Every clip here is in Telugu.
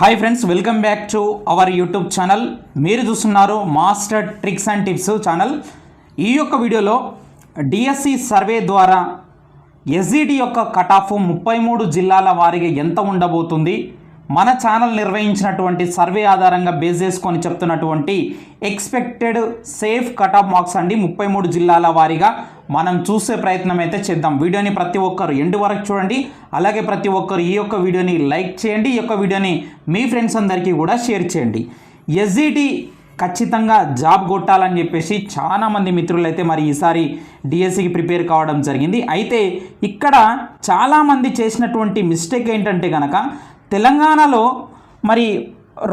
Hi friends, welcome back to our YouTube channel. మీరు చూస్తున్నారు master tricks and tips channel. ఈ యొక్క వీడియోలో డిఎస్సి సర్వే ద్వారా ఎస్జిటి యొక్క కట్ ఆఫ్ 33 జిల్లాల వారీగా ఎంత ఉండబోతుంది, మన ఛానల్ నిర్వహించినటువంటి సర్వే ఆధారంగా బేస్ చేసుకొని చెప్తున్నటువంటి expected safe cut off marks అండి 33 జిల్లాల వారీగా మనం చూసే ప్రయత్నం అయితే చేద్దాం. వీడియోని ప్రతి ఒక్కరు ఎండ్ వరకు చూడండి. అలాగే ప్రతి ఒక్కరు ఈ యొక్క వీడియోని లైక్ చేయండి, ఈ యొక్క వీడియోని మీ ఫ్రెండ్స్ అందరికీ కూడా షేర్ చేయండి. ఎస్జిటి ఖచ్చితంగా జాబ్ కొట్టాలని చెప్పేసి చాలామంది మిత్రులు అయితే మరి ఈసారి డిఎస్సికి ప్రిపేర్ కావడం జరిగింది. అయితే ఇక్కడ చాలామంది చేసినటువంటి మిస్టేక్ ఏంటంటే కనుక తెలంగాణలో మరి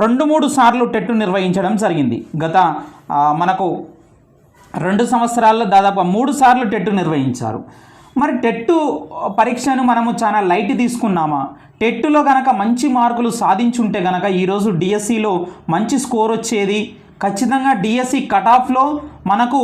2-3 సార్లు టెట్ నిర్వహించడం జరిగింది. గత మనకు 2 సంవత్సరాల్లో దాదాపు 3 సార్లు టెట్ నిర్వహించారు. మరి టెట్ పరీక్షను మనము చాలా లైట్ తీసుకున్నామా? టెట్లో కనుక మంచి మార్కులు సాధించుంటే కనుక ఈరోజు డిఎస్సిలో మంచి స్కోర్ వచ్చేది. ఖచ్చితంగా డిఎస్సి కట్ ఆఫ్లో మనకు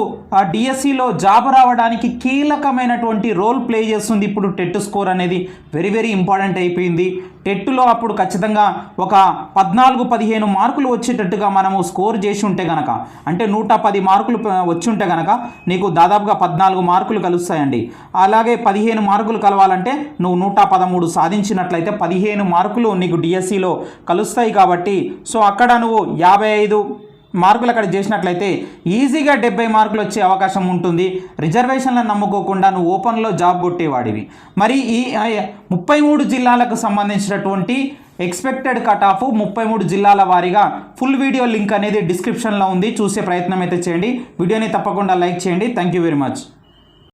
డిఎస్సిలో జాబ్ రావడానికి కీలకమైనటువంటి రోల్ ప్లే చేస్తుంది. ఇప్పుడు టెట్ స్కోర్ అనేది వెరీ ఇంపార్టెంట్ అయిపోయింది. టెట్లో అప్పుడు ఖచ్చితంగా ఒక 14-15 మార్కులు వచ్చేటట్టుగా మనము స్కోర్ చేసి ఉంటే కనుక, అంటే 110 మార్కులు వచ్చి ఉంటే కనుక నీకు దాదాపుగా 14 మార్కులు కలుస్తాయండి. అలాగే 15 మార్కులు కలవాలంటే నువ్వు 113 సాధించినట్లయితే 15 మార్కులు నీకు డిఎస్సిలో కలుస్తాయి. కాబట్టి సో అక్కడ నువ్వు 55 మార్కులు అక్కడ చేసినట్లయితే ఈజీగా 70 మార్కులు వచ్చే అవకాశం ఉంటుంది. రిజర్వేషన్లను నమ్ముకోకుండా నువ్వు ఓపెన్లో జాబ్ కొట్టేవాడివి. మరి ఈ 33 జిల్లాలకు సంబంధించినటువంటి ఎక్స్పెక్టెడ్ కట్ ఆఫ్ 33 జిల్లాల వారీగా ఫుల్ వీడియో లింక్ అనేది డిస్క్రిప్షన్లో ఉంది. చూసే ప్రయత్నం అయితే చేయండి. వీడియోని తప్పకుండా లైక్ చేయండి. Thank you very much.